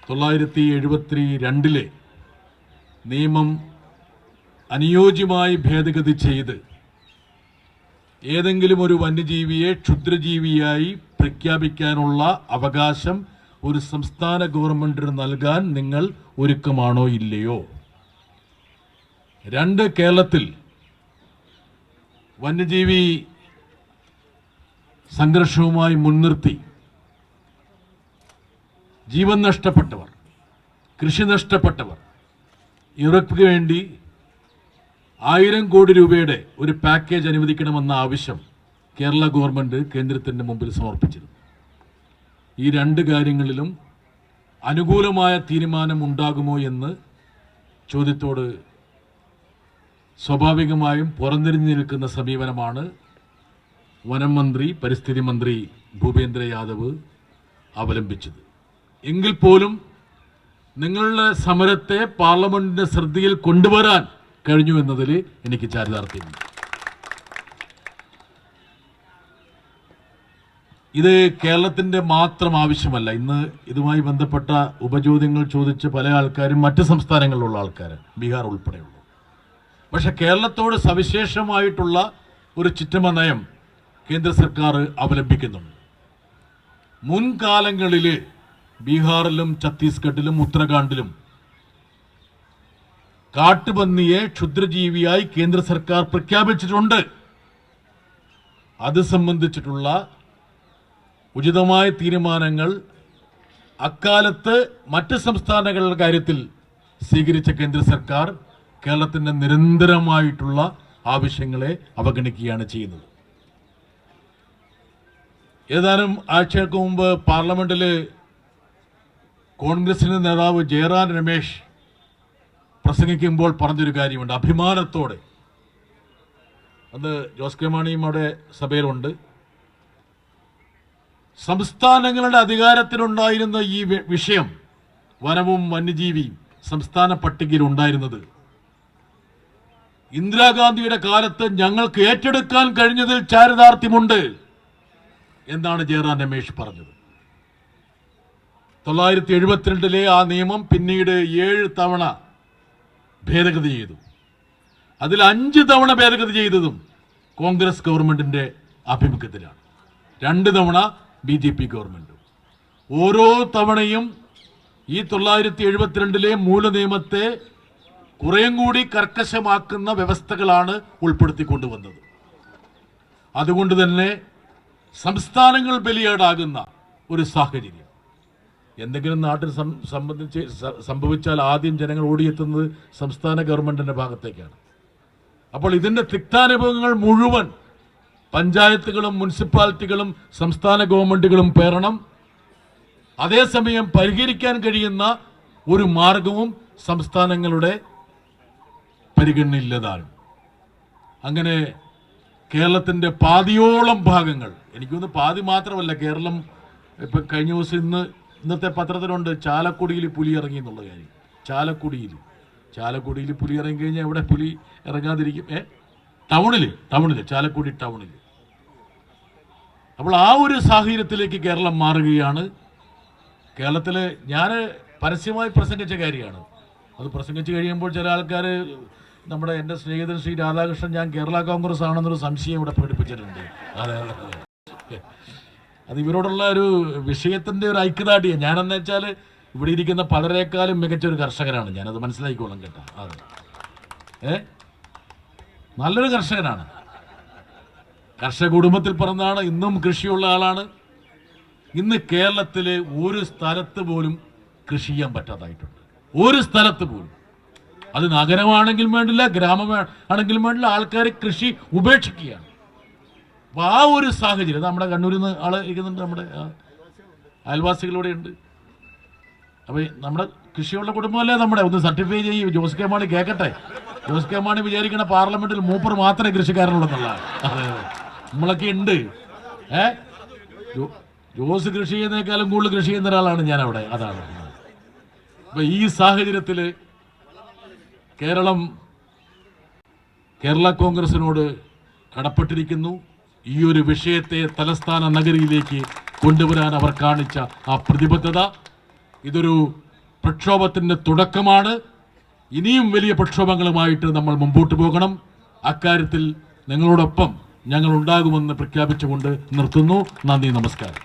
1972 നിയമം അനുയോജ്യമായി ഭേദഗതി ചെയ്ത് ഏതെങ്കിലും ഒരു വന്യജീവിയെ ക്ഷുദ്രജീവിയായി പ്രഖ്യാപിക്കാനുള്ള അവകാശം ഒരു സംസ്ഥാന ഗവൺമെന്റിന് നൽകാൻ നിങ്ങൾ ഒരുക്കമാണോ ഇല്ലയോ? 2, കേരളത്തിൽ വന്യജീവി സംഘർഷവുമായി മുൻനിർത്തി ജീവൻ നഷ്ടപ്പെട്ടവർ, കൃഷി നഷ്ടപ്പെട്ടവർ ഇവർക്ക് വേണ്ടി 1000 കോടി രൂപയുടെ ഒരു പാക്കേജ് അനുവദിക്കണമെന്ന ആവശ്യം കേരള ഗവൺമെന്റ് കേന്ദ്രത്തിൻ്റെ മുമ്പിൽ സമർപ്പിച്ചിരുന്നു. ഈ 2 കാര്യങ്ങളിലും അനുകൂലമായ തീരുമാനം ഉണ്ടാകുമോ എന്ന് ചോദ്യത്തോട് സ്വാഭാവികമായും പുറംതിരിഞ്ഞു നിൽക്കുന്ന സമീപനമാണ് വനം മന്ത്രി, പരിസ്ഥിതി മന്ത്രി ഭൂപേന്ദ്ര യാദവ് അവലംബിച്ചത്. എങ്കിൽ പോലും നിങ്ങളുടെ സമരത്തെ പാർലമെന്റിന്റെ ശ്രദ്ധയിൽ കൊണ്ടുവരാൻ കഴിഞ്ഞു എന്നതിൽ എനിക്ക് ചാരിതാർത്ഥ്യമുണ്ട്. ഇത് കേരളത്തിന്റെ മാത്രം ആവശ്യമല്ല. ഇന്ന് ഇതുമായി ബന്ധപ്പെട്ട ഉപചോദ്യങ്ങൾ ചോദിച്ച പല ആൾക്കാരും മറ്റ് സംസ്ഥാനങ്ങളിലുള്ള ആൾക്കാർ, ബീഹാർ ഉൾപ്പെടെയുള്ള. പക്ഷെ കേരളത്തോട് സവിശേഷമായിട്ടുള്ള ഒരു ചിറ്റമ നയം കേന്ദ്ര സർക്കാർ അവലംബിക്കുന്നുണ്ട്. മുൻകാലങ്ങളിൽ ബീഹാറിലും ഛത്തീസ്ഗഡിലും ഉത്തരാഖണ്ഡിലും കാട്ടുപന്നിയെ ക്ഷുദ്രജീവിയായി കേന്ദ്ര സർക്കാർ പ്രഖ്യാപിച്ചിട്ടുണ്ട്. അത് സംബന്ധിച്ചിട്ടുള്ള ഉചിതമായ തീരുമാനങ്ങൾ അക്കാലത്ത് മറ്റ് സംസ്ഥാനങ്ങളുടെ കാര്യത്തിൽ സ്വീകരിച്ച കേന്ദ്ര സർക്കാർ കേരളത്തിന്റെ നിരന്തരമായിട്ടുള്ള ആവശ്യങ്ങളെ അവഗണിക്കുകയാണ് ചെയ്യുന്നത്. ഏതാനും ആഴ്ചകൾക്ക് മുമ്പ് പാർലമെന്റിൽ കോൺഗ്രസിന്റെ നേതാവ് ജയറാം രമേശ് പ്രസംഗിക്കുമ്പോൾ പറഞ്ഞൊരു കാര്യമുണ്ട്, അഭിമാനത്തോടെ. അത് ജോസ് കെ മാണിയും അവിടെ സഭയിലുണ്ട്. സംസ്ഥാനങ്ങളുടെ അധികാരത്തിലുണ്ടായിരുന്ന ഈ വിഷയം, വനവും വന്യജീവിയും സംസ്ഥാന പട്ടികയിൽ ഉണ്ടായിരുന്നത് ഇന്ദിരാഗാന്ധിയുടെ കാലത്ത് ഞങ്ങൾക്ക് ഏറ്റെടുക്കാൻ കഴിഞ്ഞതിൽ ചാരിതാർത്ഥ്യമുണ്ട് എന്നാണ് ജയറാം രമേശ് പറഞ്ഞത്. 1972 ആ നിയമം പിന്നീട് 7 തവണ ഭേദഗതി ചെയ്തു. അതിൽ 5 തവണ ഭേദഗതി ചെയ്തതും കോൺഗ്രസ് ഗവൺമെന്റിന്റെ ആഭിമുഖ്യത്തിലാണ്. 2 തവണ BJP ഗവൺമെന്റ്. ഓരോ തവണയും ഈ 1972 മൂല നിയമത്തെ കുറേയും കൂടി കർക്കശമാക്കുന്ന വ്യവസ്ഥകളാണ് ഉൾപ്പെടുത്തിക്കൊണ്ടുവന്നത്. അതുകൊണ്ട് തന്നെ സംസ്ഥാനങ്ങൾ ബലിയാടാകുന്ന ഒരു സാഹചര്യം. എന്തെങ്കിലും നാട്ടിൽ സംഭവിച്ചാൽ ആദ്യം ജനങ്ങൾ ഓടിയെത്തുന്നത് സംസ്ഥാന ഗവൺമെന്റിന്റെ ഭാഗത്തേക്കാണ്. അപ്പോൾ ഇതിന്റെ തിക്താനുഭവങ്ങൾ മുഴുവൻ പഞ്ചായത്തുകളും മുനിസിപ്പാലിറ്റികളും സംസ്ഥാന ഗവൺമെന്റുകളും പേറണം. അതേസമയം പരിഹരിക്കാൻ കഴിയുന്ന ഒരു മാർഗവും സംസ്ഥാനങ്ങളുടെ പരിഗണനയില്ലതാണ്. അങ്ങനെ കേരളത്തിന്റെ പാതിയോളം ഭാഗങ്ങൾ, എനിക്കൊന്ന് പാതി മാത്രമല്ല, കേരളം ഇപ്പം കഴിഞ്ഞ ദിവസം ഇന്നത്തെ പത്രത്തിലുണ്ട് ചാലക്കുടിയിൽ പുലി ഇറങ്ങി എന്നുള്ള കാര്യം. ചാലക്കുടിയിൽ പുലി ഇറങ്ങി കഴിഞ്ഞാൽ എവിടെ പുലി ഇറങ്ങാതിരിക്കും? ടൗണിൽ ചാലക്കുടി ടൗണിൽ. അപ്പോൾ ആ ഒരു സാഹചര്യത്തിലേക്ക് കേരളം മാറുകയാണ്. കേരളത്തിൽ ഞാൻ പരസ്യമായി പ്രസംഗിച്ച കാര്യമാണ്. അത് പ്രസംഗിച്ച് കഴിയുമ്പോൾ ചില ആൾക്കാർ, എൻ്റെ സ്നേഹിതൻ ശ്രീ രാധാകൃഷ്ണൻ ഞാൻ കേരള കോൺഗ്രസ് ആണെന്നൊരു സംശയം ഇവിടെ പ്രകടിപ്പിച്ചിട്ടുണ്ട്. അതെ, അത് ഇവരോടുള്ള ഒരു വിഷയത്തിൻ്റെ ഒരു ഐക്യദാർഢ്യം. ഞാനെന്ന് വെച്ചാൽ ഇവിടെ ഇരിക്കുന്ന പലരെക്കാളും മികച്ചൊരു കർഷകനാണ്. ഞാനത് മനസ്സിലാക്കിക്കോളാം കേട്ടോ. അതെ, നല്ലൊരു കർഷകനാണ്. കർഷക കുടുംബത്തിൽ പിറന്നാണ്. ഇന്നും കൃഷിയുള്ള ആളാണ്. ഇന്ന് കേരളത്തിലെ ഒരു സ്ഥലത്ത് പോലും കൃഷി ചെയ്യാൻ പറ്റാതായിട്ടുണ്ട്. ഒരു സ്ഥലത്ത് പോലും. അത് നഗരമാണെങ്കിലും വേണ്ടില്ല, ഗ്രാമമാണെങ്കിലും വേണ്ടില്ല, ആൾക്കാർ കൃഷി ഉപേക്ഷിക്കുകയാണ്. അപ്പോൾ ആ ഒരു സാഹചര്യം നമ്മുടെ കണ്ണൂരിൽ നിന്ന് ആൾ ഇരിക്കുന്നുണ്ട്, നമ്മുടെ അയൽവാസികളിലൂടെ ഉണ്ട്. അപ്പോൾ നമ്മുടെ കൃഷിയുള്ള കുടുംബമല്ലേ നമ്മുടെ? ഒന്ന് സർട്ടിഫൈ ചെയ്യും. ജോസ് കെ മാണി കേൾക്കട്ടെ. ജോസ് കെ മാണി വിചാരിക്കുന്ന പാർലമെന്റിൽ മൂപ്പർ മാത്രമേ കൃഷിക്കാരനുള്ളതെന്നുള്ളതാണ്. നമ്മളൊക്കെ ഉണ്ട്. ജോസ് കൃഷി ചെയ്യുന്നതിനേക്കാളും കൂടുതൽ കൃഷി ചെയ്യുന്ന ഒരാളാണ് ഞാൻ അവിടെ. അതാണ്. അപ്പൊ ഈ സാഹചര്യത്തിൽ കേരള കോൺഗ്രസിനോട് കടപ്പെട്ടിരിക്കുന്നു. ഈ ഒരു വിഷയത്തെ തലസ്ഥാന നഗരിയിലേക്ക് കൊണ്ടുവരാൻ അവർ കാണിച്ച ആ പ്രതിബദ്ധത, ഇതൊരു പ്രക്ഷോഭത്തിൻ്റെ തുടക്കമാണ്. ഇനിയും വലിയ പ്രക്ഷോഭങ്ങളുമായിട്ട് നമ്മൾ മുമ്പോട്ട് പോകണം. അക്കാര്യത്തിൽ നിങ്ങളോടൊപ്പം ഞങ്ങൾ ഉണ്ടാകുമെന്ന് പ്രഖ്യാപിച്ചുകൊണ്ട് നിർത്തുന്നു. നന്ദി, നമസ്കാരം.